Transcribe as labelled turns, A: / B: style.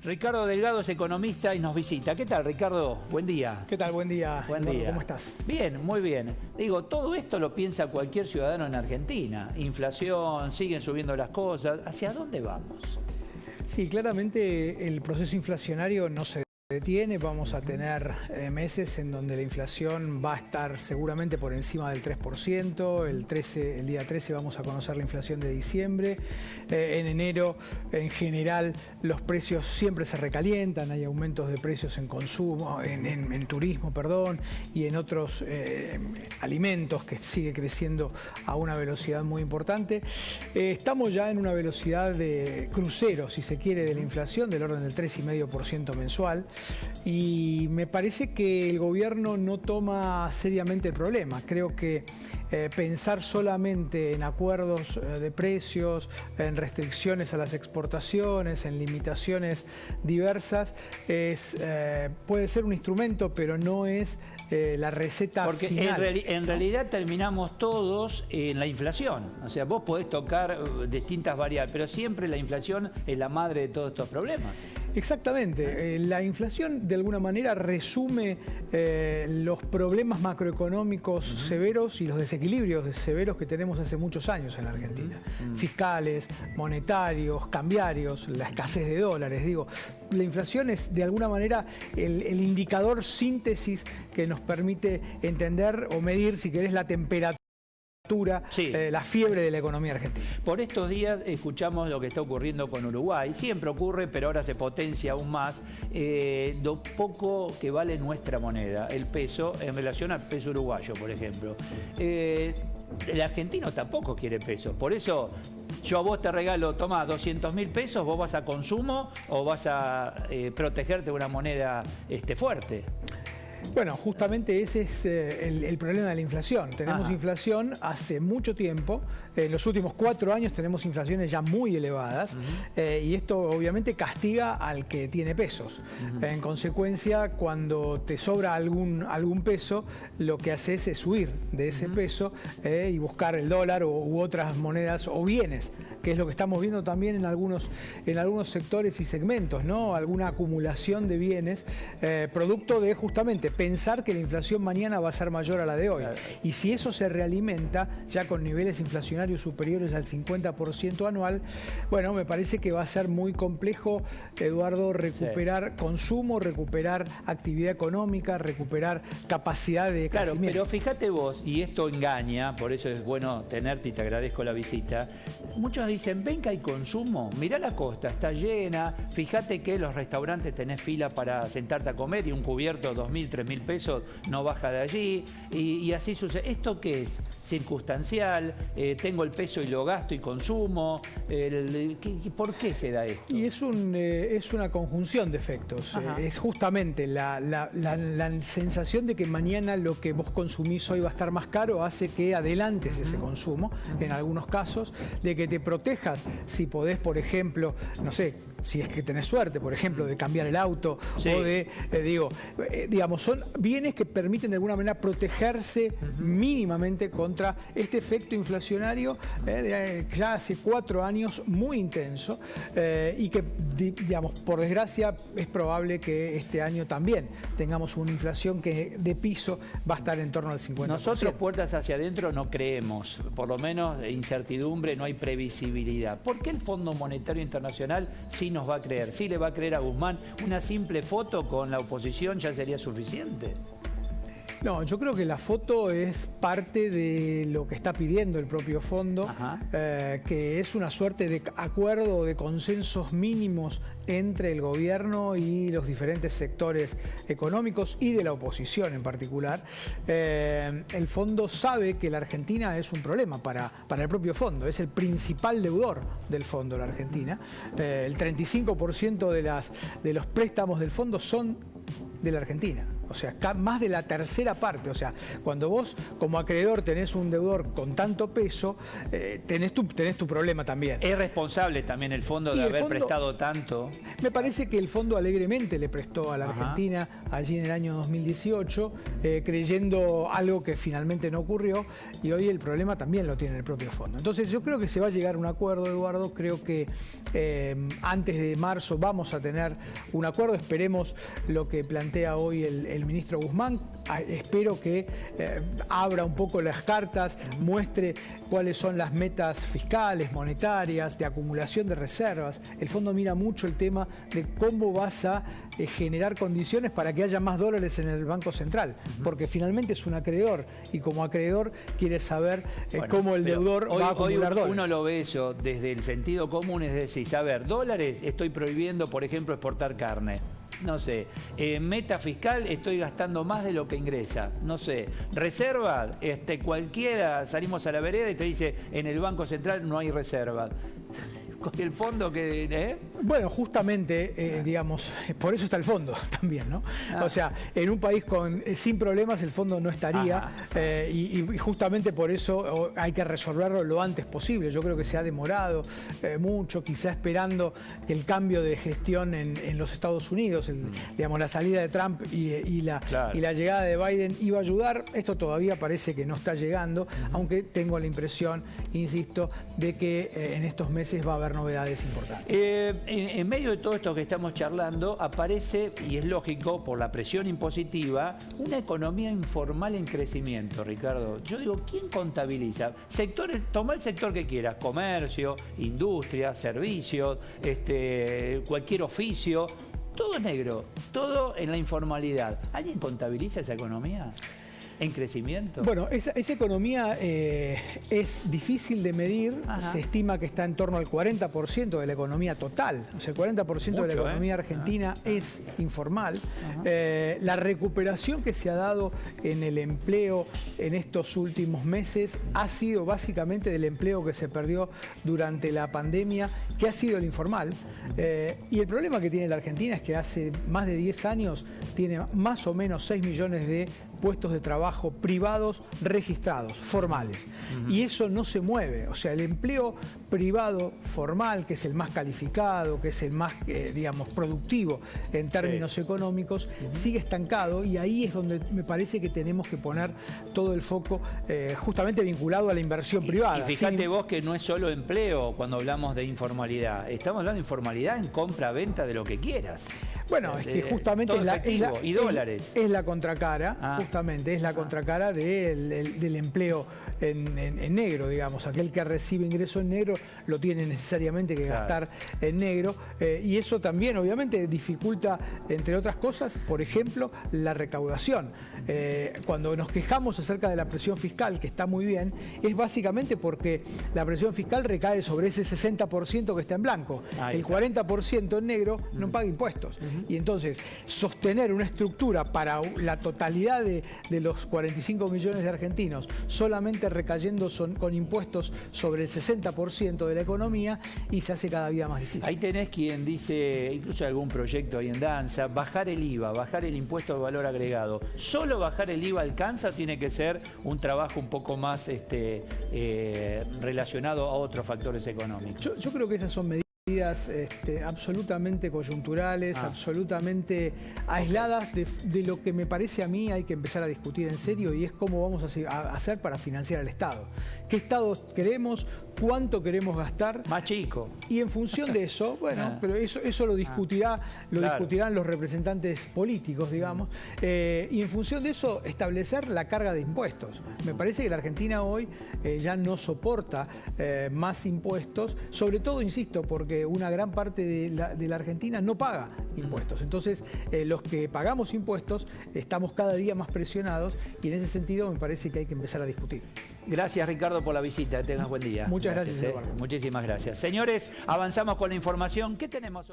A: Ricardo Delgado es economista y nos visita. ¿Qué tal, Ricardo? Buen día.
B: ¿Qué tal? Buen día.
A: Buen
B: Eduardo,
A: día.
B: ¿Cómo estás?
A: Bien, muy bien. Digo, todo esto lo piensa cualquier ciudadano en Argentina. Inflación, siguen subiendo las cosas. ¿Hacia dónde vamos?
B: Sí, claramente el proceso inflacionario no se detiene. Vamos a tener meses en donde la inflación va a estar seguramente por encima del 3%. El día 13 vamos a conocer la inflación de diciembre. En enero, en general, los precios siempre se recalientan. Hay aumentos de precios en consumo, en turismo, perdón, y en otros alimentos que sigue creciendo a una velocidad muy importante. Estamos ya en una velocidad de crucero, si se quiere, de la inflación, del orden del 3,5% mensual. Y me parece que el gobierno no toma seriamente el problema. Creo que pensar solamente en acuerdos de precios, en restricciones a las exportaciones, en limitaciones diversas, puede ser un instrumento, pero no es la receta final.
A: Porque en realidad terminamos todos en la inflación. O sea, vos podés tocar distintas variables, pero siempre la inflación es la madre de todos estos problemas.
B: Exactamente. La inflación de alguna manera resume los problemas macroeconómicos severos y los desequilibrios severos que tenemos hace muchos años en la Argentina. Fiscales, monetarios, cambiarios, la escasez de dólares. Digo, la inflación es de alguna manera el indicador síntesis que nos permite entender o medir, si querés, la temperatura. Sí. La fiebre de la economía argentina.
A: Por estos días escuchamos lo que está ocurriendo con Uruguay. Siempre ocurre, pero ahora se potencia aún más lo poco que vale nuestra moneda, el peso, en relación al peso uruguayo, por ejemplo. El argentino tampoco quiere peso. Por eso yo a vos te regalo, tomá 200.000 pesos, vos vas a consumo o vas a protegerte de una moneda fuerte.
B: Bueno, justamente ese es el problema de la inflación. Tenemos inflación hace mucho tiempo. En los últimos 4 años tenemos inflaciones ya muy elevadas y esto obviamente castiga al que tiene pesos. En consecuencia, cuando te sobra algún peso, lo que haces es huir de ese peso y buscar el dólar u otras monedas o bienes, que es lo que estamos viendo también en algunos sectores y segmentos, ¿no? Alguna acumulación de bienes, producto de justamente pensar que la inflación mañana va a ser mayor a la de hoy. Claro. Y si eso se realimenta, ya con niveles inflacionarios superiores al 50% anual, bueno, me parece que va a ser muy complejo, Eduardo, recuperar consumo, recuperar actividad económica, recuperar capacidad de crecimiento.
A: Claro, pero fíjate vos, y esto engaña, por eso es bueno tenerte y te agradezco la visita. Muchos dicen, ven que hay consumo, mirá la costa, está llena, fíjate que los restaurantes tenés fila para sentarte a comer y un cubierto 2.000, 3.000 pesos no baja de allí, y así sucede. ¿Esto qué es? Circunstancial, tengo el peso y lo gasto y consumo. ¿Por qué se da esto?
B: Y es una conjunción de efectos. Es justamente la sensación de que mañana lo que vos consumís hoy va a estar más caro, hace que adelantes ese consumo, en algunos casos, de que te protejas si podés, por ejemplo, no sé, si es que tenés suerte, por ejemplo, de cambiar el auto o de, digamos, son bienes que permiten de alguna manera protegerse mínimamente contra este efecto inflacionario ya hace 4 años muy intenso y que, digamos, por desgracia es probable que este año también tengamos una inflación que de piso va a estar en torno al 50%.
A: Nosotros puertas hacia adentro no creemos, por lo menos incertidumbre, no hay previsibilidad. ¿Por qué el Fondo Monetario Internacional sí nos va a creer? ¿Sí le va a creer a Guzmán? ¿Una simple foto con la oposición ya sería suficiente?
B: No, yo creo que la foto es parte de lo que está pidiendo el propio fondo, que es una suerte de acuerdo o de consensos mínimos entre el gobierno y los diferentes sectores económicos y de la oposición en particular. El fondo sabe que la Argentina es un problema para el propio fondo, es el principal deudor del fondo, la Argentina. El 35% de los préstamos del fondo son de la Argentina. O sea, más de la tercera parte. O sea, cuando vos como acreedor tenés un deudor con tanto peso, tenés tu problema también.
A: Es responsable también el fondo de haber prestado tanto.
B: Me parece que el fondo alegremente le prestó a la Argentina allí en el año 2018, creyendo algo que finalmente no ocurrió, y hoy el problema también lo tiene el propio fondo. Entonces yo creo que se va a llegar a un acuerdo, Eduardo. Creo que antes de marzo vamos a tener un acuerdo. Esperemos lo que plantea hoy el ministro Guzmán. Espero que abra un poco las cartas, muestre cuáles son las metas fiscales, monetarias, de acumulación de reservas. El fondo mira mucho el tema de cómo vas a generar condiciones para que haya más dólares en el Banco Central, porque finalmente es un acreedor, y como acreedor quiere saber cómo el deudor va a acumular dólares.
A: Uno lo ve eso desde el sentido común, es decir, a ver, dólares, estoy prohibiendo, por ejemplo, exportar carne. No sé, meta fiscal, estoy gastando más de lo que ingresa. No sé, reserva, cualquiera, salimos a la vereda y te dice, en el Banco Central no hay reserva. Con el fondo que...
B: Bueno, justamente, digamos, por eso está el fondo también, ¿no? O sea, en un país sin problemas el fondo no estaría, y justamente por eso hay que resolverlo lo antes posible. Yo creo que se ha demorado mucho, quizá esperando que el cambio de gestión en los Estados Unidos, digamos, la salida de Trump y la llegada de Biden iba a ayudar. Esto todavía parece que no está llegando, aunque tengo la impresión, insisto, de que en estos meses va a haber novedades importantes.
A: En medio de todo esto que estamos charlando, aparece, y es lógico, por la presión impositiva, una economía informal en crecimiento, Ricardo. Yo digo, ¿quién contabiliza? Sectores, toma el sector que quieras, comercio, industria, servicios, cualquier oficio, todo negro, todo en la informalidad. ¿Alguien contabiliza esa economía en crecimiento?
B: Bueno, esa economía es difícil de medir. Se estima que está en torno al 40% de la economía total. O sea, el 40% de la economía argentina es informal. La recuperación que se ha dado en el empleo en estos últimos meses ha sido básicamente del empleo que se perdió durante la pandemia, que ha sido el informal. Y el problema que tiene la Argentina es que hace más de 10 años tiene más o menos 6 millones de puestos de trabajo privados registrados, formales. Y eso no se mueve. O sea, el empleo privado formal, que es el más calificado, que es el más, digamos, productivo en términos económicos, sigue estancado, y ahí es donde me parece que tenemos que poner todo el foco, justamente vinculado a la inversión privada.
A: Y fíjate vos que no es solo empleo cuando hablamos de informalidad. Estamos hablando de informalidad en compra-venta de lo que quieras.
B: Bueno, es que justamente es la contracara, justamente es la contracara del empleo en negro, digamos. Aquel que recibe ingreso en negro lo tiene necesariamente que gastar en negro, y eso también obviamente dificulta, entre otras cosas, por ejemplo, la recaudación. Cuando nos quejamos acerca de la presión fiscal, que está muy bien, es básicamente porque la presión fiscal recae sobre ese 60% que está en blanco. El 40% en negro no paga impuestos. Y entonces, sostener una estructura para la totalidad de los 45 millones de argentinos, solamente recayendo con impuestos sobre el 60% de la economía, y se hace cada día más difícil.
A: Ahí tenés quien dice, incluso algún proyecto ahí en danza, bajar el IVA, bajar el impuesto de valor agregado. ¿Solo bajar el IVA alcanza o tiene que ser un trabajo un poco más relacionado a otros factores económicos?
B: Yo creo que esas son medidas absolutamente coyunturales, absolutamente aisladas de lo que me parece a mí hay que empezar a discutir en serio, y es cómo vamos a hacer para financiar al Estado. ¿Qué Estado queremos? ¿Cuánto queremos gastar?
A: Más chico.
B: Y en función de eso, bueno, pero eso lo discutirán los representantes políticos, digamos, y en función de eso establecer la carga de impuestos. Me parece que la Argentina hoy ya no soporta más impuestos, sobre todo, insisto, porque una gran parte de la Argentina no paga impuestos. Entonces, los que pagamos impuestos estamos cada día más presionados, y en ese sentido me parece que hay que empezar a discutir.
A: Gracias, Ricardo, por la visita. Tengas buen día.
B: Muchas gracias, Eduardo.
A: Muchísimas gracias. Señores, avanzamos con la información. ¿Qué tenemos?